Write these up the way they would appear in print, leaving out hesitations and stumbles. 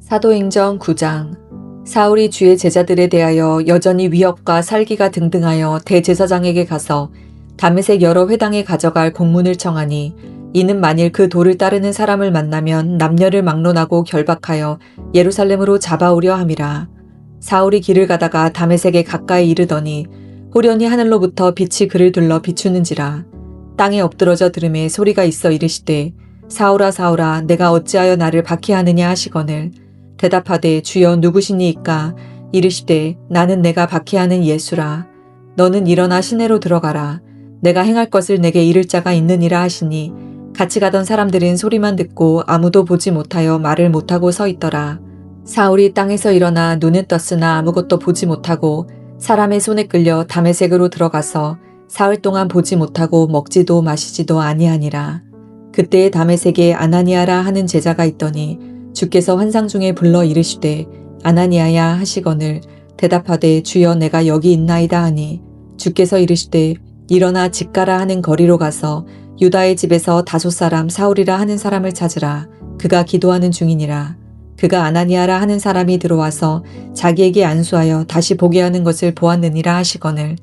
사도행전 9장. 사울이 주의 제자들에 대하여 여전히 위협과 살기가 등등하여 대제사장에게 가서 다메섹 여러 회당에 가져갈 공문을 청하니, 이는 만일 그 도를 따르는 사람을 만나면 남녀를 막론하고 결박하여 예루살렘으로 잡아오려 함이라. 사울이 길을 가다가 다메섹에 가까이 이르더니 호련히 하늘로부터 빛이 그를 둘러 비추는지라. 땅에 엎드러져 들음에 소리가 있어 이르시되, 사울아 사울아, 내가 어찌하여 나를 박해하느냐 하시거늘. 대답하되, 주여 누구시니이까? 이르시되, 나는 내가 박해하는 예수라. 너는 일어나 시내로 들어가라. 내가 행할 것을 내게 이를 자가 있느니라 하시니, 같이 가던 사람들은 소리만 듣고 아무도 보지 못하여 말을 못하고 서 있더라. 사울이 땅에서 일어나 눈은 떴으나 아무것도 보지 못하고 사람의 손에 끌려 다메섹으로 들어가서 사흘 동안 보지 못하고 먹지도 마시지도 아니하니라. 그때에 다메섹에 아나니아라 하는 제자가 있더니 주께서 환상 중에 불러 이르시되, 아나니아야 하시거늘. 대답하되, 주여 내가 여기 있나이다 하니, 주께서 이르시되, 일어나 집 가라 하는 거리로 가서 유다의 집에서 다섯 사람 사울이라 하는 사람을 찾으라. 그가 기도하는 중이니라. 그가 아나니아라 하는 사람이 들어와서 자기에게 안수하여 다시 보게 하는 것을 보았느니라 하시거늘.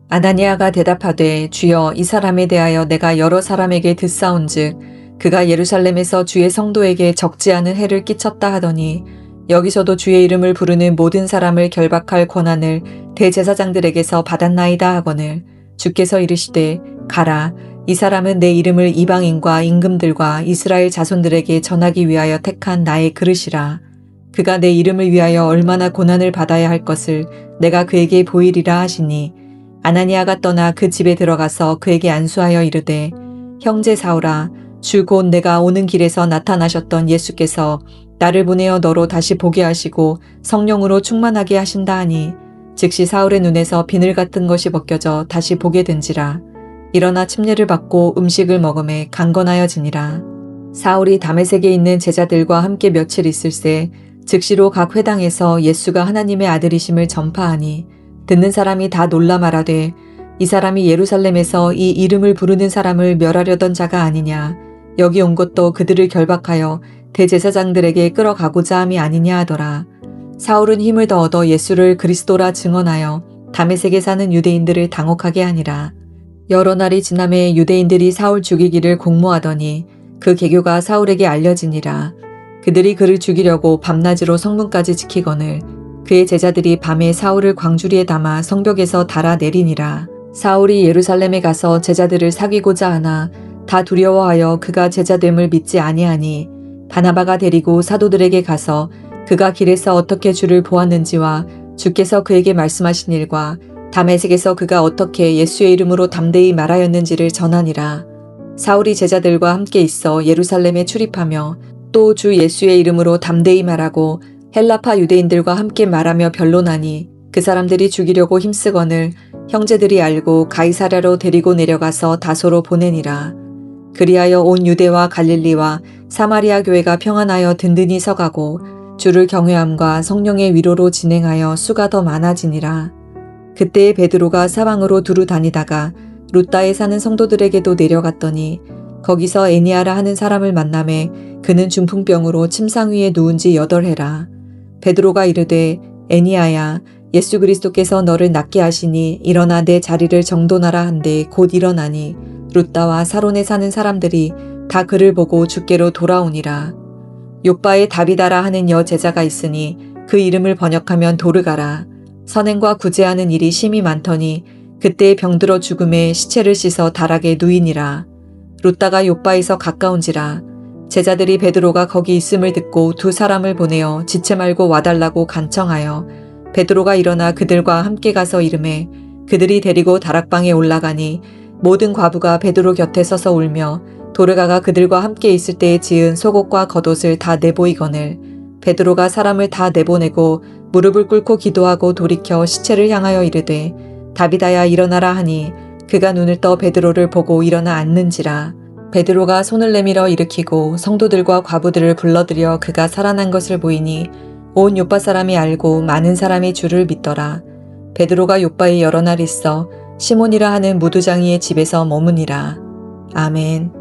아나니아가 대답하되, 주여 이 사람에 대하여 내가 여러 사람에게 듣사온즉 그가 예루살렘에서 주의 성도에게 적지 않은 해를 끼쳤다 하더니, 여기서도 주의 이름을 부르는 모든 사람을 결박할 권한을 대제사장들에게서 받았나이다 하거늘. 주께서 이르시되, 가라. 이 사람은 내 이름을 이방인과 임금들과 이스라엘 자손들에게 전하기 위하여 택한 나의 그릇이라. 그가 내 이름을 위하여 얼마나 고난을 받아야 할 것을 내가 그에게 보이리라 하시니, 아나니아가 떠나 그 집에 들어가서 그에게 안수하여 이르되, 형제 사울아, 주 곧 내가 오는 길에서 나타나셨던 예수께서 나를 보내어 너로 다시 보게 하시고 성령으로 충만하게 하신다 하니, 즉시 사울의 눈에서 비늘 같은 것이 벗겨져 다시 보게 된지라. 일어나 침례를 받고 음식을 먹음에 강건하여지니라. 사울이 다메섹에 있는 제자들과 함께 며칠 있을새 즉시로 각 회당에서 예수가 하나님의 아들이심을 전파하니, 듣는 사람이 다 놀라 말하되, 이 사람이 예루살렘에서 이 이름을 부르는 사람을 멸하려던 자가 아니냐. 여기 온 것도 그들을 결박하여 대제사장들에게 끌어가고자 함이 아니냐 하더라. 사울은 힘을 더 얻어 예수를 그리스도라 증언하여 다메섹에 사는 유대인들을 당혹하게 하니라. 여러 날이 지남에 유대인들이 사울 죽이기를 공모하더니 그 계교가 사울에게 알려지니라. 그들이 그를 죽이려고 밤낮으로 성문까지 지키거늘 그의 제자들이 밤에 사울을 광주리에 담아 성벽에서 달아 내리니라. 사울이 예루살렘에 가서 제자들을 사귀고자 하나 다 두려워하여 그가 제자됨을 믿지 아니하니, 바나바가 데리고 사도들에게 가서 그가 길에서 어떻게 주를 보았는지와 주께서 그에게 말씀하신 일과 다메섹에서 그가 어떻게 예수의 이름으로 담대히 말하였는지를 전하니라. 사울이 제자들과 함께 있어 예루살렘에 출입하며 또 주 예수의 이름으로 담대히 말하고 헬라파 유대인들과 함께 말하며 변론하니, 그 사람들이 죽이려고 힘쓰거늘 형제들이 알고 가이사랴로 데리고 내려가서 다소로 보내니라. 그리하여 온 유대와 갈릴리와 사마리아 교회가 평안하여 든든히 서가고 주를 경외함과 성령의 위로로 진행하여 수가 더 많아지니라. 그때에 베드로가 사방으로 두루 다니다가 루다에 사는 성도들에게도 내려갔더니 거기서 애니아라 하는 사람을 만나매 그는 중풍병으로 침상 위에 누운 지 8해라. 베드로가 이르되, 애니아야, 예수 그리스도께서 너를 낫게 하시니 일어나 내 자리를 정돈하라 한데 곧 일어나니, 루다와 사론에 사는 사람들이 다 그를 보고 주께로 돌아오니라. 욥바에 다비다라 하는 여제자가 있으니 그 이름을 번역하면 도르가라. 선행과 구제하는 일이 심히 많더니 그때에 병들어 죽음에 시체를 씻어 다락에 누이니라. 루다가 욥바에서 가까운지라. 제자들이 베드로가 거기 있음을 듣고 두 사람을 보내어 지체 말고 와달라고 간청하여 베드로가 일어나 그들과 함께 가서 이르매, 그들이 데리고 다락방에 올라가니 모든 과부가 베드로 곁에 서서 울며 도르가가 그들과 함께 있을 때에 지은 속옷과 겉옷을 다 내보이거늘 베드로가 사람을 다 내보내고 무릎을 꿇고 기도하고 돌이켜 시체를 향하여 이르되, 다비다야 일어나라 하니 그가 눈을 떠 베드로를 보고 일어나 앉는지라. 베드로가 손을 내밀어 일으키고 성도들과 과부들을 불러들여 그가 살아난 것을 보이니 온 욥바 사람이 알고 많은 사람이 주를 믿더라. 베드로가 욥바에 여러 날 있어 시몬이라 하는 무두장이의 집에서 머무니라. 아멘.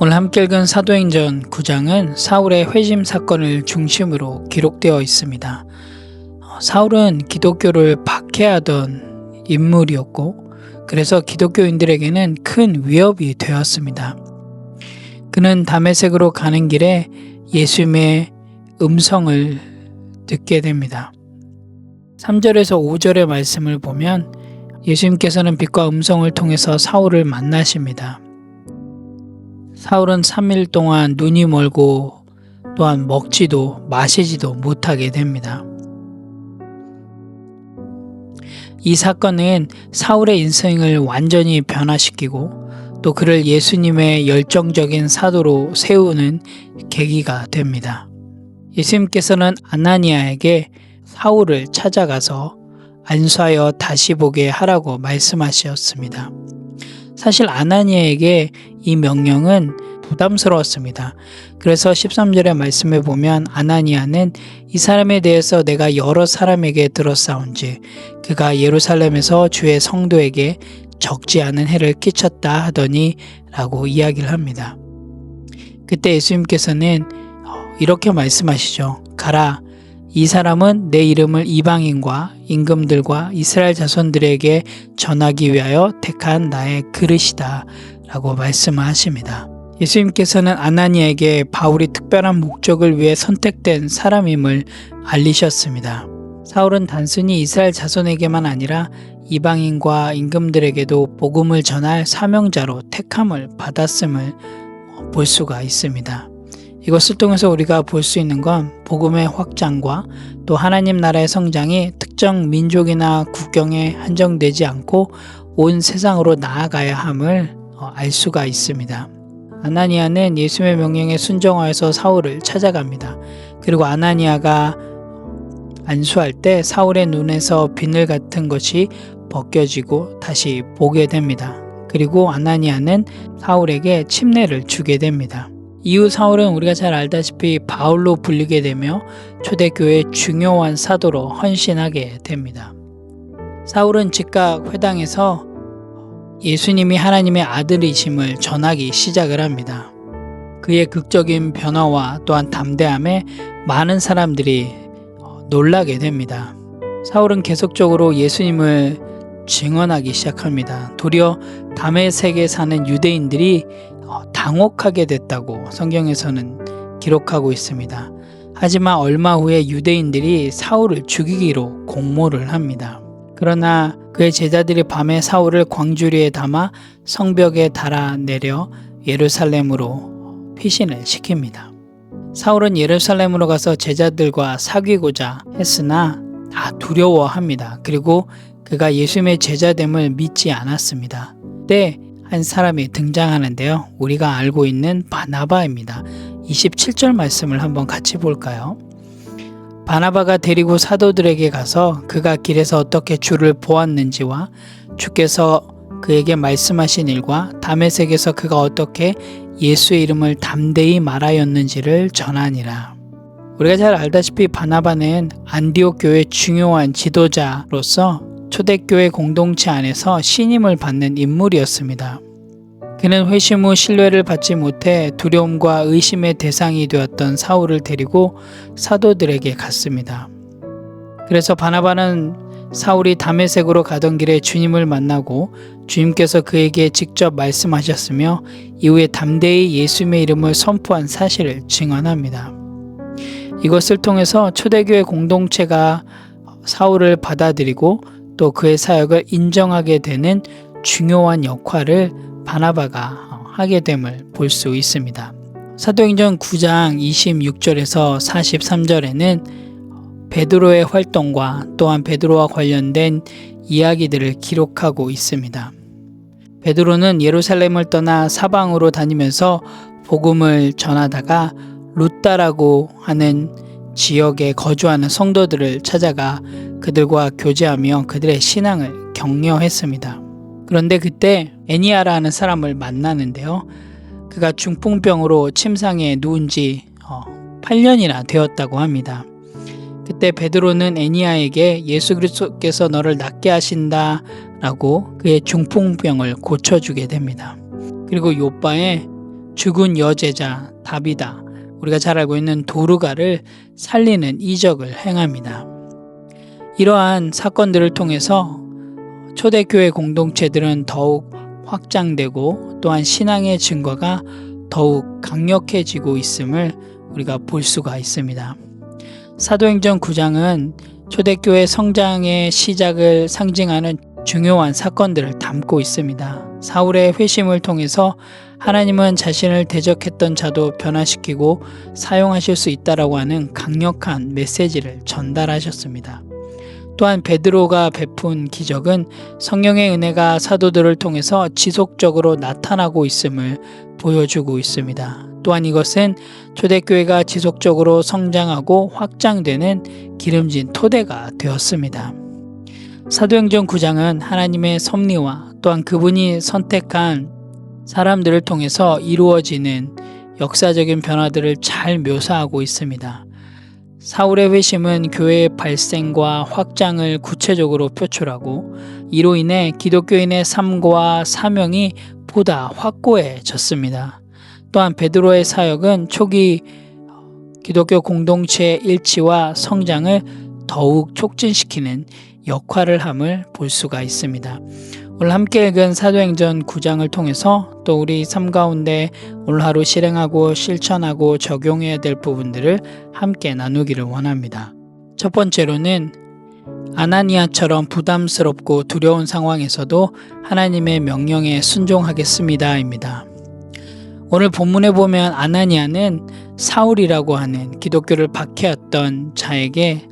오늘 함께 읽은 사도행전 9장은 사울의 회심 사건을 중심으로 기록되어 있습니다. 사울은 기독교를 박해하던 인물이었고 그래서 기독교인들에게는 큰 위협이 되었습니다. 그는 다메섹으로 가는 길에 예수님의 음성을 듣게 됩니다. 3절에서 5절의 말씀을 보면 예수님께서는 빛과 음성을 통해서 사울을 만나십니다. 사울은 3일 동안 눈이 멀고 또한 먹지도 마시지도 못하게 됩니다. 이 사건은 사울의 인생을 완전히 변화시키고 또 그를 예수님의 열정적인 사도로 세우는 계기가 됩니다. 예수님께서는 아나니아에게 사울을 찾아가서 안수하여 다시 보게 하라고 말씀하셨습니다. 사실 아나니아에게 이 명령은 부담스러웠습니다. 그래서 13절의 말씀에 보면 아나니아는 이 사람에 대해서 내가 여러 사람에게 들었사온지 그가 예루살렘에서 주의 성도에게 적지 않은 해를 끼쳤다 하더니 라고 이야기를 합니다. 그때 예수님께서는 이렇게 말씀하시죠. 가라. 이 사람은 내 이름을 이방인과 임금들과 이스라엘 자손들에게 전하기 위하여 택한 나의 그릇이다 라고 말씀하십니다. 예수님께서는 아나니아에게 바울이 특별한 목적을 위해 선택된 사람임을 알리셨습니다. 사울은 단순히 이스라엘 자손에게만 아니라 이방인과 임금들에게도 복음을 전할 사명자로 택함을 받았음을 볼 수가 있습니다. 이것을 통해서 우리가 볼 수 있는 건 복음의 확장과 또 하나님 나라의 성장이 특정 민족이나 국경에 한정되지 않고 온 세상으로 나아가야 함을 알 수가 있습니다. 아나니아는 예수님의 명령에 순종하여서 사울을 찾아갑니다. 그리고 아나니아가 안수할 때 사울의 눈에서 비늘 같은 것이 벗겨지고 다시 보게 됩니다. 그리고 아나니아는 사울에게 침례를 주게 됩니다. 이후 사울은 우리가 잘 알다시피 바울로 불리게 되며 초대교회의 중요한 사도로 헌신하게 됩니다. 사울은 즉각 회당에서 예수님이 하나님의 아들이심을 전하기 시작을 합니다. 그의 극적인 변화와 또한 담대함에 많은 사람들이 놀라게 됩니다. 사울은 계속적으로 예수님을 증언하기 시작합니다. 도리어 다메섹에 사는 유대인들이 당혹하게 됐다고 성경에서는 기록하고 있습니다. 하지만 얼마 후에 유대인들이 사울을 죽이기로 공모를 합니다. 그러나 그의 제자들이 밤에 사울을 광주리에 담아 성벽에 달아내려 예루살렘으로 피신을 시킵니다. 사울은 예루살렘으로 가서 제자들과 사귀고자 했으나 다 두려워합니다. 그리고 그가 예수님의 제자됨을 믿지 않았습니다. 그때 한 사람이 등장하는데요. 우리가 알고 있는 바나바입니다. 27절 말씀을 한번 같이 볼까요? 바나바가 데리고 사도들에게 가서 그가 길에서 어떻게 주를 보았는지와 주께서 그에게 말씀하신 일과 다메섹에서 그가 어떻게 예수의 이름을 담대히 말하였는지를 전하니라. 우리가 잘 알다시피 바나바는 안디옥 교회의 중요한 지도자로서 초대교회 공동체 안에서 신임을 받는 인물이었습니다. 그는 회심 후 신뢰를 받지 못해 두려움과 의심의 대상이 되었던 사울을 데리고 사도들에게 갔습니다. 그래서 바나바는 사울이 다메섹으로 가던 길에 주님을 만나고 주님께서 그에게 직접 말씀하셨으며 이후에 담대히 예수님의 이름을 선포한 사실을 증언합니다. 이것을 통해서 초대교회 공동체가 사울을 받아들이고 또 그의 사역을 인정하게 되는 중요한 역할을 바나바가 하게 됨을 볼 수 있습니다. 사도행전 9장 26절에서 43절에는 베드로의 활동과 또한 베드로와 관련된 이야기들을 기록하고 있습니다. 베드로는 예루살렘을 떠나 사방으로 다니면서 복음을 전하다가 루다라고 하는 지역에 거주하는 성도들을 찾아가 그들과 교제하며 그들의 신앙을 격려했습니다. 그런데 그때 애니아라는 사람을 만나는데요. 그가 중풍병으로 침상에 누운 지 8년이나 되었다고 합니다. 그때 베드로는 애니아에게 예수 그리스도께서 너를 낫게 하신다 라고 그의 중풍병을 고쳐주게 됩니다. 그리고 요바에 죽은 여제자 다비다, 우리가 잘 알고 있는 도르가를 살리는 이적을 행합니다. 이러한 사건들을 통해서 초대교회 공동체들은 더욱 확장되고 또한 신앙의 증거가 더욱 강력해지고 있음을 우리가 볼 수가 있습니다. 사도행전 9장은 초대교회 성장의 시작을 상징하는 중요한 사건들을 담고 있습니다. 사울의 회심을 통해서 하나님은 자신을 대적했던 자도 변화시키고 사용하실 수 있다라고 하는 강력한 메시지를 전달하셨습니다. 또한 베드로가 베푼 기적은 성령의 은혜가 사도들을 통해서 지속적으로 나타나고 있음을 보여주고 있습니다. 또한 이것은 초대교회가 지속적으로 성장하고 확장되는 기름진 토대가 되었습니다. 사도행전 9장은 하나님의 섭리와 또한 그분이 선택한 사람들을 통해서 이루어지는 역사적인 변화들을 잘 묘사하고 있습니다. 사울의 회심은 교회의 발생과 확장을 구체적으로 표출하고 이로 인해 기독교인의 삶과 사명이 보다 확고해졌습니다. 또한 베드로의 사역은 초기 기독교 공동체의 일치와 성장을 더욱 촉진시키는 역할을 함을 볼 수가 있습니다. 오늘 함께 읽은 사도행전 9장을 통해서 또 우리 삶 가운데 오늘 하루 실행하고 실천하고 적용해야 될 부분들을 함께 나누기를 원합니다. 첫 번째로는 아나니아처럼 부담스럽고 두려운 상황에서도 하나님의 명령에 순종하겠습니다입니다. 오늘 본문에 보면 아나니아는 사울이라고 하는 기독교를 박해했던 자에게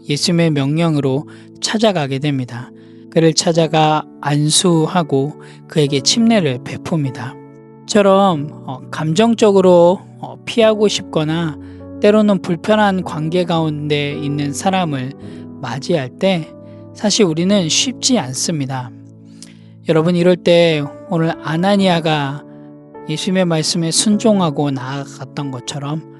예수님의 명령으로 찾아가게 됩니다. 그를 찾아가 안수하고 그에게 침례를 베풉니다. 처럼 감정적으로 피하고 싶거나 때로는 불편한 관계 가운데 있는 사람을 맞이할 때 사실 우리는 쉽지 않습니다. 여러분, 이럴 때 오늘 아나니아가 예수님의 말씀에 순종하고 나아갔던 것처럼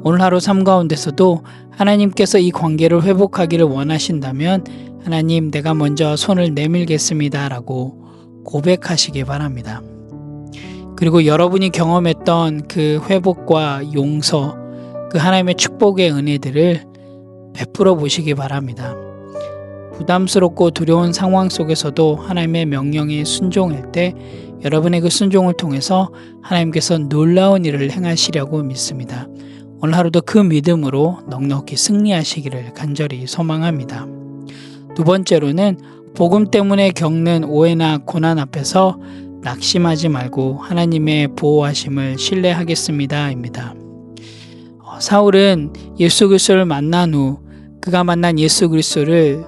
오늘 하루 삶 가운데서도 하나님께서 이 관계를 회복하기를 원하신다면 하나님, 내가 먼저 손을 내밀겠습니다 라고 고백하시기 바랍니다. 그리고 여러분이 경험했던 그 회복과 용서, 그 하나님의 축복의 은혜들을 베풀어 보시기 바랍니다. 부담스럽고 두려운 상황 속에서도 하나님의 명령에 순종할 때 여러분의 그 순종을 통해서 하나님께서 놀라운 일을 행하시려고 믿습니다. 오늘 하루도 그 믿음으로 넉넉히 승리하시기를 간절히 소망합니다. 두 번째로는 복음 때문에 겪는 오해나 고난 앞에서 낙심하지 말고 하나님의 보호하심을 신뢰하겠습니다입니다. 사울은 예수 그리스도를 만난 후 그가 만난 예수 그리스도를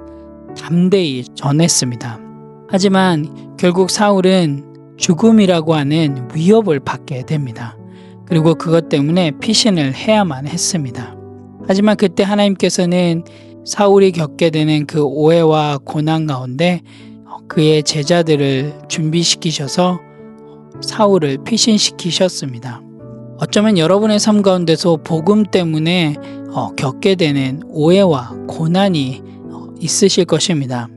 담대히 전했습니다. 하지만 결국 사울은 죽음이라고 하는 위협을 받게 됩니다. 그리고 그것 때문에 피신을 해야만 했습니다. 하지만 그때 하나님께서는 사울이 겪게 되는 그 오해와 고난 가운데 그의 제자들을 준비시키셔서 사울을 피신시키셨습니다. 어쩌면 여러분의 삶 가운데서 복음 때문에 겪게 되는 오해와 고난이 있으실 것입니다.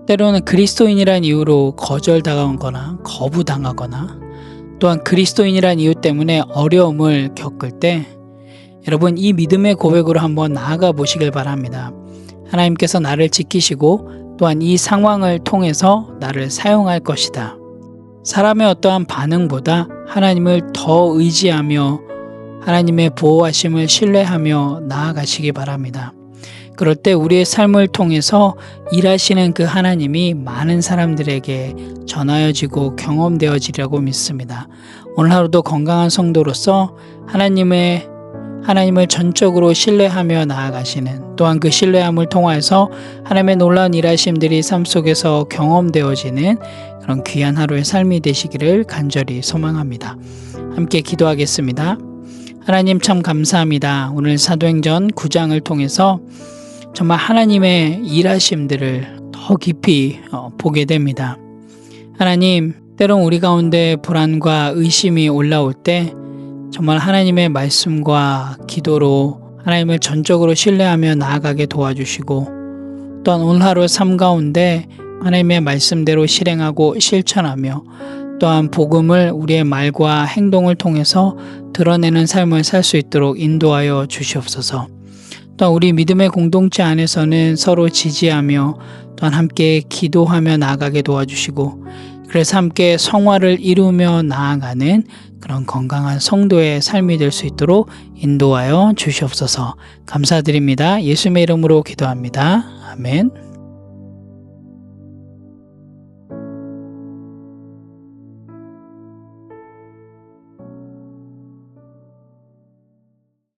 때로는 그리스도인이란 이유로 거절당하거나 거부당하거나 또한 그리스도인이란 이유 때문에 어려움을 겪을 때 여러분, 이 믿음의 고백으로 한번 나아가 보시길 바랍니다. 하나님께서 나를 지키시고 또한 이 상황을 통해서 나를 사용할 것이다. 사람의 어떠한 반응보다 하나님을 더 의지하며 하나님의 보호하심을 신뢰하며 나아가시기 바랍니다. 그럴 때 우리의 삶을 통해서 일하시는 그 하나님이 많은 사람들에게 전하여지고 경험되어지려고 믿습니다. 오늘 하루도 건강한 성도로서 하나님을 전적으로 신뢰하며 나아가시는, 또한 그 신뢰함을 통해서 하나님의 놀라운 일하심들이 삶 속에서 경험되어지는 그런 귀한 하루의 삶이 되시기를 간절히 소망합니다. 함께 기도하겠습니다. 하나님, 참 감사합니다. 오늘 사도행전 9장을 통해서 정말 하나님의 일하심들을 더 깊이 보게 됩니다. 하나님, 때론 우리 가운데 불안과 의심이 올라올 때 정말 하나님의 말씀과 기도로 하나님을 전적으로 신뢰하며 나아가게 도와주시고, 또한 오늘 하루 삶 가운데 하나님의 말씀대로 실행하고 실천하며 또한 복음을 우리의 말과 행동을 통해서 드러내는 삶을 살 수 있도록 인도하여 주시옵소서. 또한 우리 믿음의 공동체 안에서는 서로 지지하며 또한 함께 기도하며 나아가게 도와주시고, 그래서 함께 성화를 이루며 나아가는 그런 건강한 성도의 삶이 될 수 있도록 인도하여 주시옵소서. 감사드립니다. 예수님의 이름으로 기도합니다. 아멘.